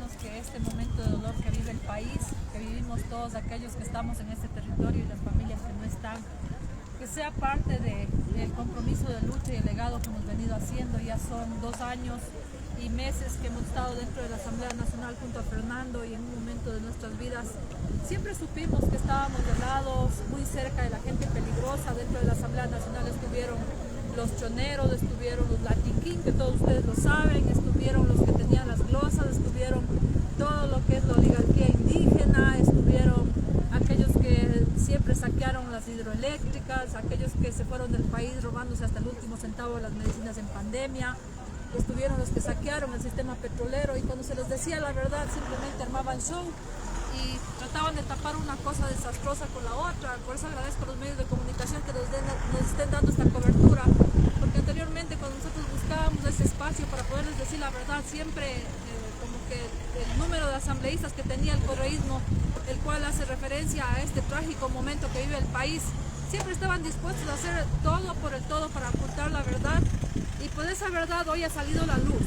queremos que este momento de dolor que vive el país, que vivimos todos aquellos que estamos en este territorio y las familias que no están, que sea parte del compromiso de lucha y el legado que hemos venido haciendo. Ya son 2 años y meses que hemos estado dentro de la Asamblea Nacional junto a Fernando, y en un momento de nuestras vidas siempre supimos que estábamos de lados muy cerca de la gente peligrosa. Dentro de la Asamblea Nacional estuvieron los choneros, estuvieron los latinquín, que todos ustedes lo saben, estuvieron los que tenían las glosas, estuvieron todo lo que es la oligarquía indígena, estuvieron aquellos que siempre saquearon las hidroeléctricas, aquellos que se fueron del país robándose hasta el último centavo de las medicinas en pandemia, estuvieron los que saquearon el sistema petrolero, y cuando se les decía la verdad simplemente armaban show y trataban de tapar una cosa desastrosa con la otra. Por eso agradezco a los medios de comunicación que nos estén dando esta cobertura, porque anteriormente cuando nosotros buscábamos ese espacio para poderles decir la verdad, siempre como que el número de asambleístas que tenía el correísmo, el cual hace referencia a este trágico momento que vive el país, siempre estaban dispuestos a hacer todo por el todo para ocultar la verdad, y pues esa verdad hoy ha salido a la luz.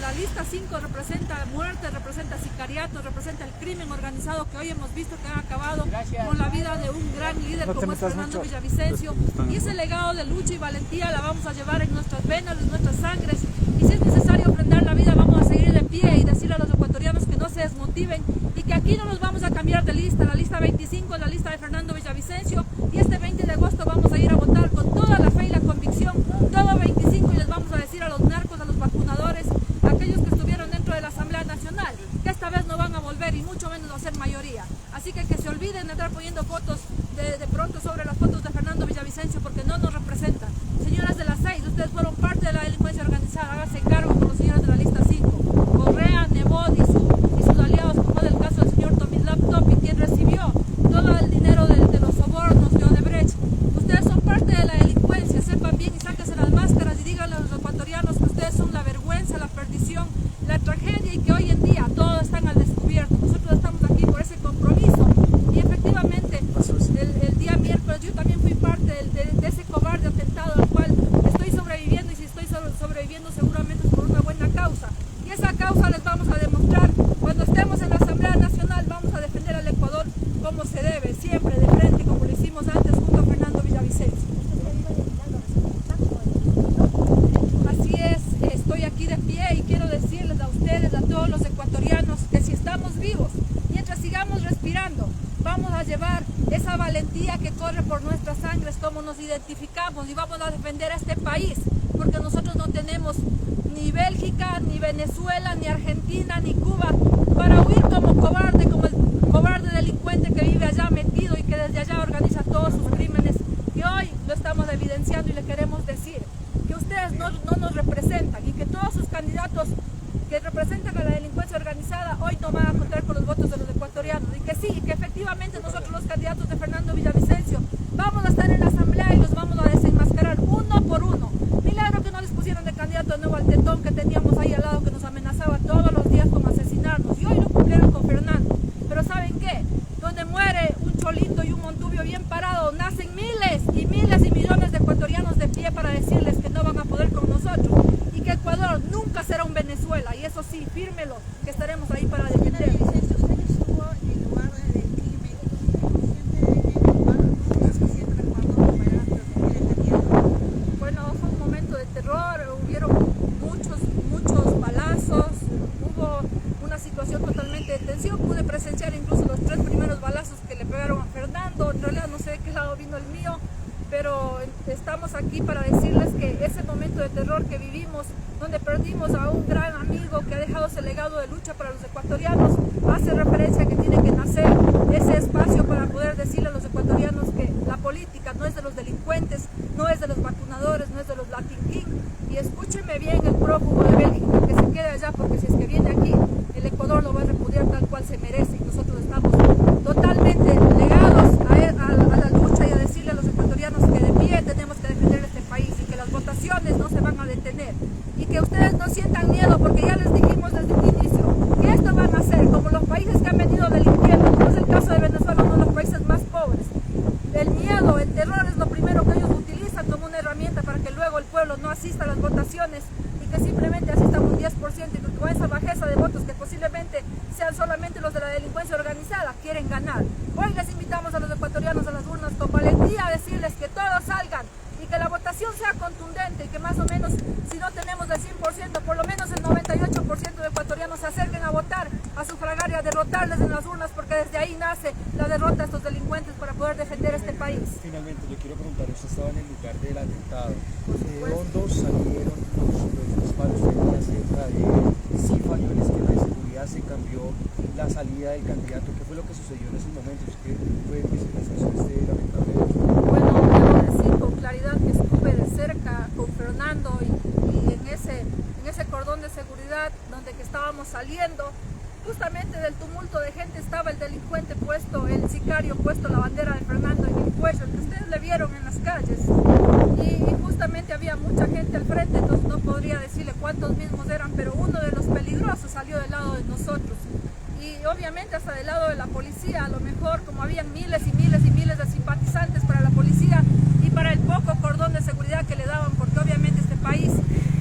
La lista 5 representa muerte, representa sicariato, representa el crimen organizado que hoy hemos visto que ha acabado con la vida de un gran líder como es Fernando Villavicencio, y ese legado de lucha y valentía la vamos a llevar en nuestras venas, en nuestras sangres, y si es necesario prender la vida vamos a seguir de pie y decirle a los ecuatorianos que no se desmotiven y que aquí no nos vamos a cambiar de lista. La lista 25 es la lista de Fernando Villavicencio, y este 20 de agosto vamos a ir a votar con toda la fe y la convicción, todo 25, y les vamos a decir a los narcos, a los vacunadores, a aquellos que estuvieron dentro de la Asamblea Nacional, que esta vez no van a volver y mucho menos a ser mayoría. Así que se olviden de estar poniendo fotos de pronto sobre las fotos de Fernando Villavicencio, porque no nos representan. Señoras de las 6, ustedes fueron parte de la delincuencia organizada, háganse cargo con los señores de la lista 5, Correa, Nebot y sus aliados, como fue el caso del señor Tomislav Topi, quien recibió todo el dinero de los sobornos de Odebrecht. Ustedes son parte de la delincuencia, sepan bien y sáquense las máscaras y díganle a los ecuatorianos que ustedes son la vergüenza, la perdición, la tragedia, y que hoy en día todos están al descubierto. Nosotros estamos aquí por ese compromiso, y efectivamente el día miércoles yo también fui parte de ese cobarde atentado al cual estoy sobreviviendo, y si estoy sobreviviendo seguramente es por una buena causa, y esa causa les vamos a demostrar cuando estemos en la Asamblea Nacional. Vamos a defender al Ecuador como se debe, siempre de frente, como lo hicimos antes junto a Fernando Villavicencio. Así es, estoy aquí de pie y quiero decirles a ustedes, a todos los ecuatorianos, que si estamos vivos, mientras sigamos respirando, vamos a llevar esa valentía que corre por nuestras sangres, como nos identificamos, y vamos a defender a este país, porque nosotros no tenemos ni Bélgica, ni Venezuela, ni Argentina, ni Cuba para huir como cobarde, como el cobarde delincuente que vive allá metido y que desde allá organiza todos sus crímenes. Y hoy lo estamos evidenciando y le queremos decir que ustedes no nos representan, y que todos sus candidatos que representan a la delincuencia organizada hoy no van a contar con los votos de los ecuatorianos, y que sí, que efectivamente nosotros los candidatos de Fernando Villavicencio vamos a estar en la asamblea y los vamos a desenmascarar uno por uno. Milagro que no les pusieron de candidato de nuevo al tetón que teníamos ahí al lado, que nos amenazaba todos los días con asesinarnos, y hoy lo cumplieron con Fernando. Pero ¿saben qué? Donde muere un cholito y un montubio bien parado, nacen miles y miles y millones de ecuatorianos de pie para decirles que no van a poder con nosotros, y que Ecuador nunca será un Venezuela, y eso sí, fírmelo, que estaremos ahí para defender. Bueno, fue un momento de terror, hubieron muchos balazos, hubo una situación totalmente de tensión. Pude presenciar incluso los 3 primeros balazos que le pegaron a Fernando. En realidad no sé de qué lado vino el mío, pero estamos aquí para decirles que ese momento de terror que vivimos, donde perdimos a un gran amigo que ha dejado ese legado de lucha para los ecuatorianos, hace referencia a que tiene que nacer ese espacio para poder decirle a los ecuatorianos que la política no es de los delincuentes, no es de los vacunadores, no es de los latinquín. Y escúcheme bien, el prófugo de Bélgica, que se quede allá, porque si es que viene aquí, el Ecuador lo va a repudiar tal cual se merece, y nosotros estamos totalmente legados a la lucha y a decirle a los ecuatorianos que de pie tenemos que defender este país, y que las votaciones no se van a detener, y que ustedes no sientan miedo, porque ya les dijimos desde el inicio que esto van a ser como los países que han venido delinquiendo, como es el caso de Venezuela, uno de los países más pobres. El miedo, el terror es lo primero que ellos utilizan como una herramienta para que luego el pueblo no asista a las votaciones, y que simplemente asistan un 10%, y que con esa bajeza de votos que posiblemente sean solamente los de la delincuencia organizada, quieren ganar. Hoy les invitamos a los ecuatorianos a las urnas con valentía a decirles que todos salgan y que la votación sea contundente y que más o menos, si no tenemos el 100%, por lo menos el 98% de ecuatorianos se acerquen a votar, a sufragar y a derrotarles en las urnas, porque desde ahí nace la derrota de estos delincuentes para poder defender este país. Finalmente, yo quiero preguntar, usted estaba en el lugar del atentado, ¿de dónde salieron los disparos que había cerca de si falló el esquema de seguridad, se cambió la salida del candidato? ¿Qué fue lo que sucedió en esos momentos? ¿Qué fue este lamentable hecho? Bueno, quiero decir con claridad que estuve de cerca con Fernando y en ese cordón de seguridad donde que estábamos saliendo, justamente del tumulto de gente estaba el delincuente puesto, el sicario puesto la bandera de Fernando en el cuello, el que ustedes le vieron en las calles. Y justamente había mucha gente al frente, entonces no podría decirle cuántos mismos eran, pero uno de los peligrosos salió del lado de nosotros. Y obviamente hasta del lado de la policía, a lo mejor como habían miles y miles y miles de simpatizantes para la policía y para el poco cordón de seguridad que le daban, porque obviamente este país,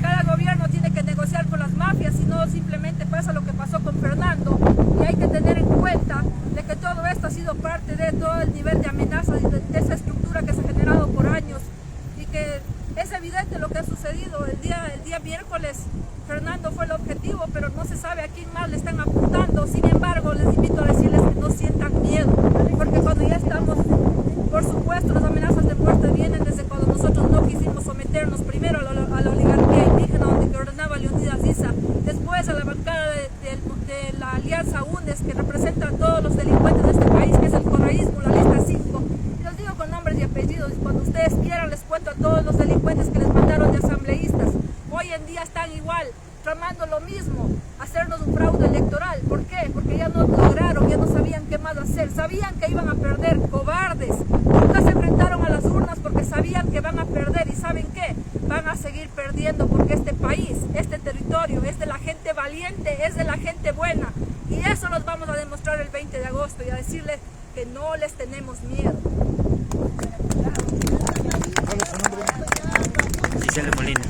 cada gobierno tiene que negociar con las mafias, si no simplemente pasa lo que pasó con Fernando, y hay que tener en cuenta de que todo esto ha sido parte de todo el nivel de amenaza de esa estructura que se ha generado por años, y que es evidente lo que ha sucedido. El día miércoles Fernando fue el objetivo, pero no se sabe a quién más le están apuntando. Sin embargo, les invito a decirles que no sientan miedo, porque cuando ya estamos, por supuesto, las amenazas de muerte vienen desde cuando nosotros no quisimos someternos primero a la oligarquía indígena, donde ordenaba Leonidas Issa, después a la bancada de la Alianza UNES, que representa a todos los delincuentes de este país, que es el correísmo, la lista 5. Y los digo con nombres y apellidos, y cuando ustedes quieran les cuento a todos los delincuentes que les mandaron de asambleístas. Hoy en día están igual, tramando lo mismo, hacernos un fraude electoral. ¿Por qué? Porque ya no lograron, ya no sabían qué más hacer, sabían que iban a perder, cobardes. Nunca se enfrentaron a las urnas porque sabían que van a perder, y ¿saben qué? Van a seguir perdiendo, porque este país, este territorio es de la gente valiente, es de la gente buena, y eso nos vamos a demostrar el 20 de agosto y a decirles que no les tenemos miedo. Gisela Molina.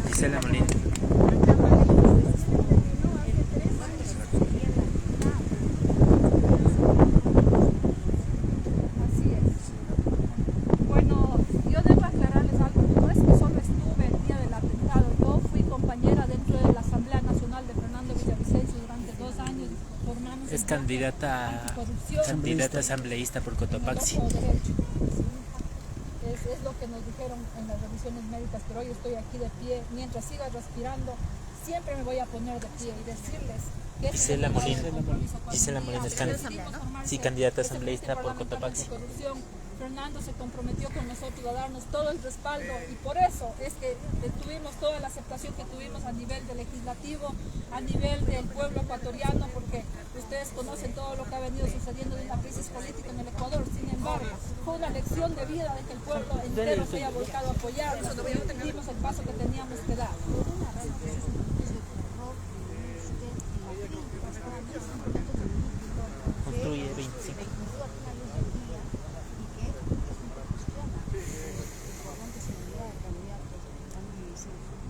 Gisela Molina. Así es. Bueno, yo debo aclararles algo. No es que solo estuve el día del atentado. Yo fui compañera dentro de la Asamblea Nacional de Fernando Villavicencio durante 2 años. Formamos Es candidata asambleísta por Cotopaxi. Es lo que nos dijeron en las revisiones médicas, pero hoy estoy aquí de pie. Mientras siga respirando, siempre me voy a poner de pie y decirles que Gisela Molina. Gisela Molina es candidata asambleísta por Cotopaxi. Fernando se comprometió con nosotros a darnos todo el respaldo, y por eso es que tuvimos toda la aceptación que tuvimos a nivel del legislativo, a nivel del pueblo ecuatoriano, porque ustedes conocen todo lo que ha venido sucediendo en la crisis política en el Ecuador. Sin embargo, fue una lección de vida de que el pueblo entero se haya volcado a apoyarnos y dimos el paso que teníamos que dar. Construye 25.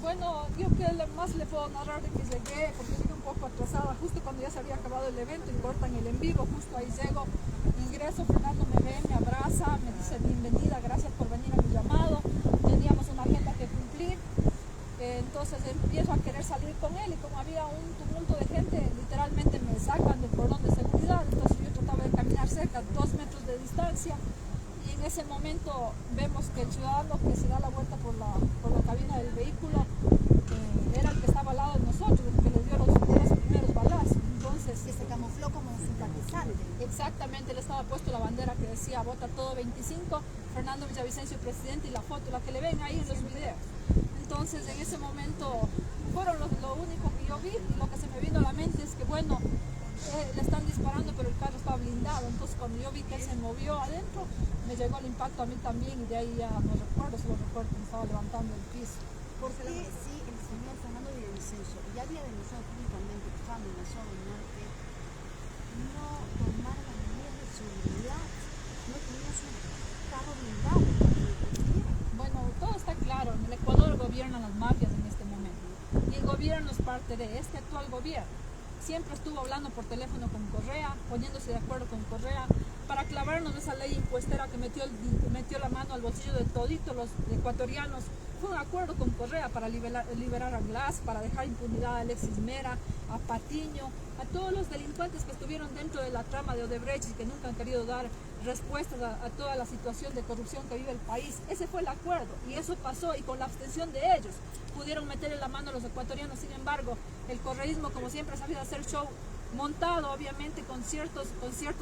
Bueno, yo que más le puedo narrar de que llegué, porque llegué un poco atrasada, justo cuando ya se había acabado el evento y cortan el en vivo, justo ahí llego, ingreso, Fernando me ve, me abraza, me dice bienvenida, gracias por venir a mi llamado, teníamos una agenda que cumplir, entonces empiezo a querer salir con él, y como había un tumulto de gente, literalmente me sacan del cordón de seguridad, entonces yo trataba de caminar cerca, 2 metros de distancia. Y en ese momento vemos que el ciudadano que se da la vuelta por la cabina del vehículo era el que estaba al lado de nosotros, el que le dio los primeros balazos. Entonces, que se camufló como un simpatizante. Exactamente, le estaba puesto la bandera que decía vota todo 25, Fernando Villavicencio presidente, y la foto, la que le ven ahí en los videos. Entonces en ese momento fueron lo único que yo vi, y lo que se me vino a la mente es que bueno, le están disparando pero el carro estaba blindado, entonces cuando yo vi que él se movió adentro, me llegó el impacto a mí también, y de ahí ya no recuerdo, solo recuerdo que me estaba levantando el piso. ¿Por qué si el señor Fernando Villavicencio ya había denunciado públicamente que estaba amenazado de muerte, no tomar las medidas de seguridad? No tenías un carro blindado. Bueno, todo está claro, en el Ecuador gobiernan las mafias en este momento, y el gobierno es parte de este actual gobierno. siempre estuvo hablando por teléfono con Correa, poniéndose de acuerdo con Correa para clavarnos esa ley impuestera que metió la mano al bolsillo de toditos los ecuatorianos. Fue un acuerdo con Correa para liberar a Glass, para dejar impunidad a Alexis Mera, a Patiño, a todos los delincuentes que estuvieron dentro de la trama de Odebrecht y que nunca han querido dar respuestas a toda la situación de corrupción que vive el país. Ese fue el acuerdo y eso pasó, y con la abstención de ellos pudieron meterle la mano a los ecuatorianos. Sin embargo, el correísmo, como siempre, ha sabido hacer show, montado obviamente con ciertos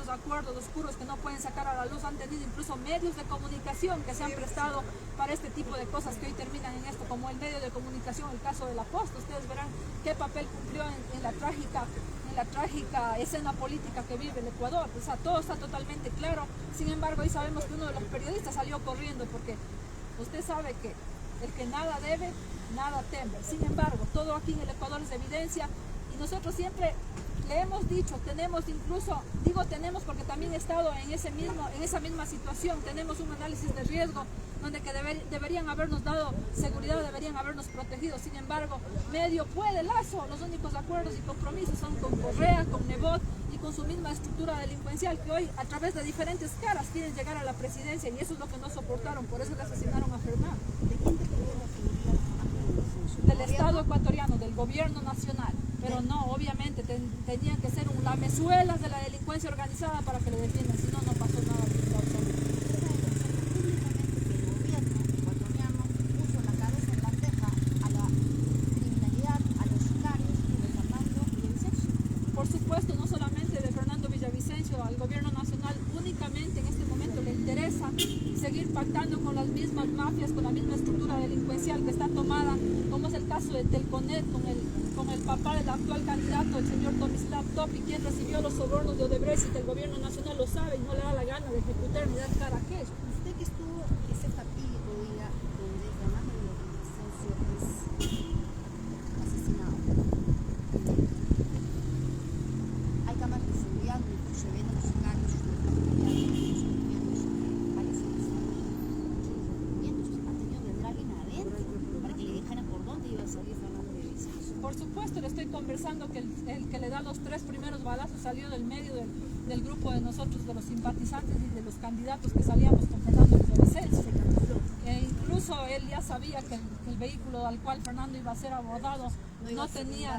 acuerdos oscuros que no pueden sacar a la luz. Han tenido incluso medios de comunicación que se han prestado para este tipo de cosas que hoy terminan en esto, como el medio de comunicación, el caso de la Posta. Ustedes verán qué papel cumplió en la trágica escena política que vive el Ecuador. O sea, todo está totalmente claro. Sin embargo, hoy sabemos que uno de los periodistas salió corriendo, porque usted sabe que el que nada debe, nada teme. Sin embargo, todo aquí en el Ecuador es evidencia, y nosotros siempre le hemos dicho, tenemos incluso, digo tenemos porque también he estado en esa misma situación, tenemos un análisis de riesgo donde que deberían habernos dado seguridad, deberían habernos protegido. Sin embargo, medio puede Lazo, los únicos acuerdos y compromisos son con Correa, con Nebot y con su misma estructura delincuencial que hoy a través de diferentes caras quieren llegar a la presidencia, y eso es lo que no soportaron, por eso le asesinaron a Fernando. ¿De quién te pidió la seguridad antes? Del Estado ecuatoriano, del gobierno nacional. Pero no, obviamente tenían que ser un lamezuelas de la delincuencia organizada para que le defiendan, si no, no pasó nada. Por supuesto, no solamente de Fernando Villavicencio, al gobierno nacional únicamente en este momento le interesa seguir pactando con las mismas mafias, con la misma estructura delincuencial que está tomada, como es el caso de Telconet, con el papá del actual candidato, el señor Tomislav Topi, quien recibió los sobornos de Odebrecht, y que el gobierno nacional lo sabe y no le da la gana de ejecutar ni dar cara a aquello. Usted que estuvo en ese capítulo, diga, donde Fernando Villavicencio es asesinado. Hay cámaras de seguridad donde se ven a los sicarios, los familiares, los colombianos, parecen ha tenido que entrar alguien adentro para que le dijera por dónde iba a salir Fernando Villavicencio. Por supuesto, le estoy conversando que el que le da los 3 primeros balazos salió del medio del grupo de nosotros, de los simpatizantes y de los candidatos que salíamos con Fernando Villavicencio. Incluso él ya sabía que el vehículo al cual Fernando iba a ser abordado no tenía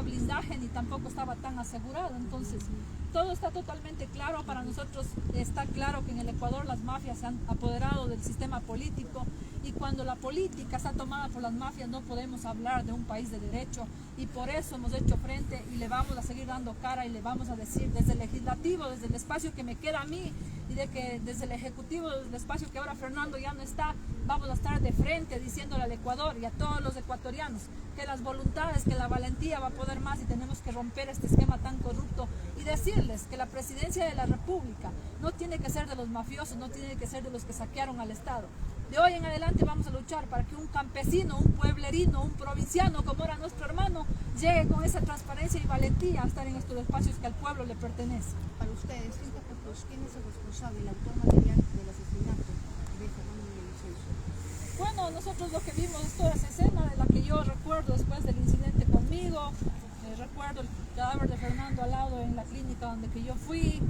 blindaje, ni tampoco estaba tan asegurado. Entonces, todo está totalmente claro. Para nosotros está claro que en el Ecuador las mafias se han apoderado del sistema político, y cuando la política está tomada por las mafias no podemos hablar de un país de derecho, y por eso hemos hecho frente y le vamos a seguir dando cara, y le vamos a decir desde el legislativo, desde el espacio que me queda a mí, y de que desde el ejecutivo, desde el espacio que ahora Fernando ya no está, vamos a estar de frente diciéndole al Ecuador y a todos los ecuatorianos que las voluntades, que la valentía va a poder más, y tenemos que romper este esquema tan corrupto, y decirles que la presidencia de la República no tiene que ser de los mafiosos, no tiene que ser de los que saquearon al Estado. De hoy en adelante vamos a luchar para que un campesino, un pueblerino, un provinciano, como era nuestro hermano, llegue con esa transparencia y valentía a estar en estos espacios que al pueblo le pertenece. Para ustedes, ¿quién es el responsable, el autor material del asesinato de Fernando Villavicencio? Bueno, nosotros lo que vimos es toda esa escena de la que yo recuerdo después del incidente conmigo. Recuerdo el cadáver de Fernando al lado en la clínica donde que yo fui.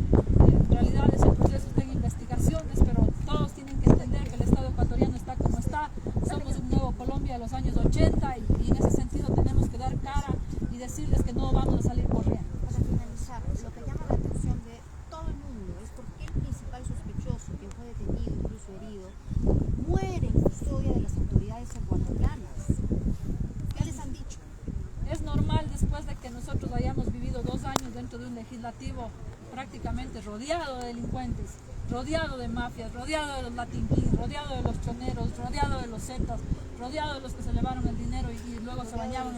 En realidad ese proceso está en investigaciones, pero todos tienen que entender que el Estado ecuatoriano está como está. Somos un nuevo Colombia de los años 80, y en ese sentido tenemos que dar cara y decirles que no vamos a salir corriendo. Para finalizar, lo que llama la atención de todo el mundo es por qué el principal sospechoso, quien fue detenido, incluso herido, muere en custodia de las autoridades ecuatorianas. ¿Qué les han dicho? Es normal, después de que nosotros hayamos vivido 2 años dentro de un legislativo prácticamente rodeado de delincuentes, rodeado de mafias, rodeado de los Latin Kings, rodeado de los choneros, rodeado de los zetas, rodeado de los que se llevaron el dinero y luego se bañaban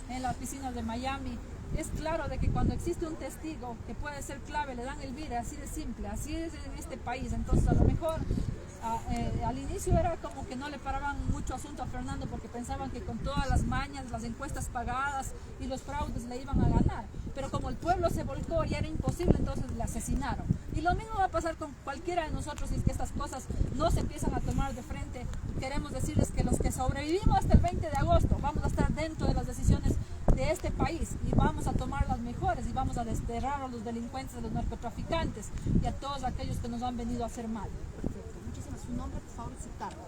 en las piscinas de Miami. Es claro de que cuando existe un testigo que puede ser clave, le dan el vire, así de simple, así es en este país. Entonces, a lo mejor al inicio era como que no le paraban mucho asunto a Fernando, porque pensaban que con todas las mañas, las encuestas pagadas y los fraudes le iban a ganar. Pero como el pueblo se volcó y era imposible, entonces le asesinaron. Y lo mismo va a pasar con cualquiera de nosotros si es que estas cosas no se empiezan a tomar de frente. Queremos decirles que los que sobrevivimos hasta el 20 de agosto vamos a estar dentro de las decisiones de este país y vamos a tomar las mejores y vamos a desterrar a los delincuentes, a los narcotraficantes y a todos aquellos que nos han venido a hacer mal. Perfecto. Muchísimas. Su nombre, por favor, y su cargo.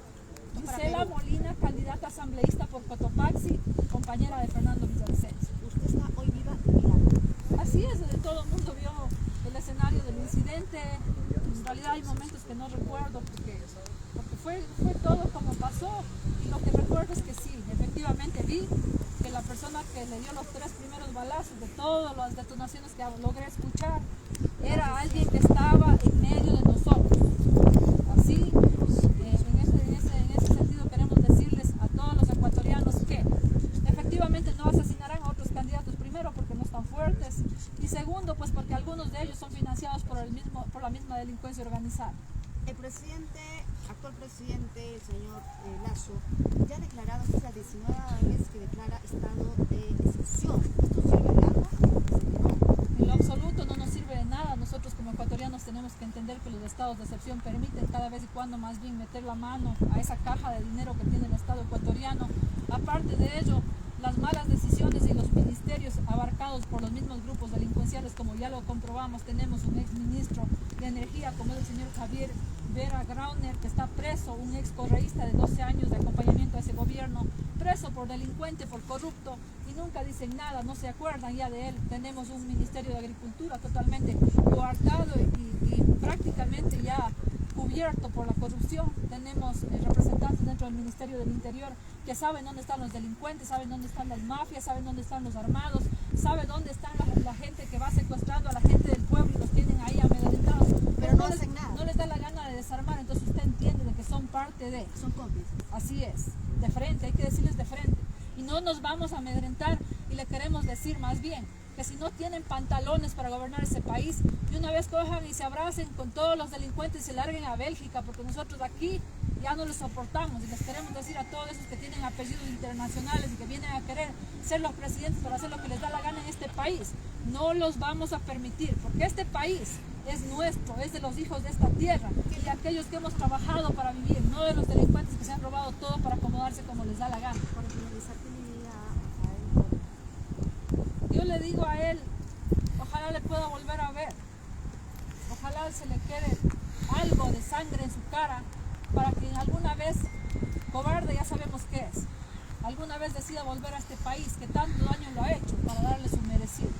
Gisela Molina, candidata asambleísta por Cotopaxi, compañera de Fernando Villavicencio. Usted está hoy viva y mirando. Así es, todo el mundo vio el escenario del incidente. En realidad hay momentos que no recuerdo porque fue todo como pasó, y lo que recuerdo es que sí, efectivamente vi que la persona que le dio los 3 primeros balazos, de todas las detonaciones que logré escuchar, era alguien que estaba en medio de nosotros. Así, en ese sentido queremos decirles a todos los ecuatorianos que efectivamente no asesinarán a otros candidatos, primero porque no están fuertes y segundo pues porque algunos de ellos son financiados por la misma delincuencia organizada. El actual presidente, el señor Lasso, ya ha declarado que es la 19ª vez que declara estado de excepción. ¿Esto sirve de algo? En lo absoluto no nos sirve de nada. Nosotros como ecuatorianos tenemos que entender que los estados de excepción permiten cada vez y cuando más bien meter la mano a esa caja de dinero que tiene el Estado ecuatoriano. Aparte de ello, las malas decisiones y los ministerios abarcados por los mismos grupos delincuenciales, como ya lo comprobamos, tenemos un ex ministro de Energía como es el señor Javier Vera Grauner, que está preso, un ex correísta de 12 años de acompañamiento a ese gobierno, preso por delincuente, por corrupto, y nunca dicen nada, no se acuerdan ya de él. Tenemos un Ministerio de Agricultura totalmente coartado y prácticamente ya cubierto por la corrupción. Tenemos representantes dentro del Ministerio del Interior que saben dónde están los delincuentes, saben dónde están las mafias, saben dónde están los armados, saben dónde está la gente que va secuestrando a la gente del pueblo y los tienen ahí amedrentados. Pero no hacen nada. No les da la gana de desarmar, entonces usted entiende de que son parte de. Son cómplices. Así es, de frente, hay que decirles de frente. Y no nos vamos a amedrentar y le queremos decir más bien que si no tienen pantalones para gobernar ese país, de una vez cojan y se abracen con todos los delincuentes y se larguen a Bélgica, porque nosotros aquí ya no les soportamos y les queremos decir a todos esos que tienen apellidos internacionales y que vienen a querer ser los presidentes para hacer lo que les da la gana en este país, no los vamos a permitir, porque este país es nuestro, es de los hijos de esta tierra y de aquellos que hemos trabajado para vivir, no de los delincuentes que se han robado todo para acomodarse como les da la gana. Para finalizar, ¿qué le diría a él? Yo le digo a él, ojalá le pueda volver a ver, ojalá se le quede algo de sangre en su cara para que alguna vez, cobarde ya sabemos qué es, alguna vez decida volver a este país que tanto daño lo ha hecho para darle su merecido.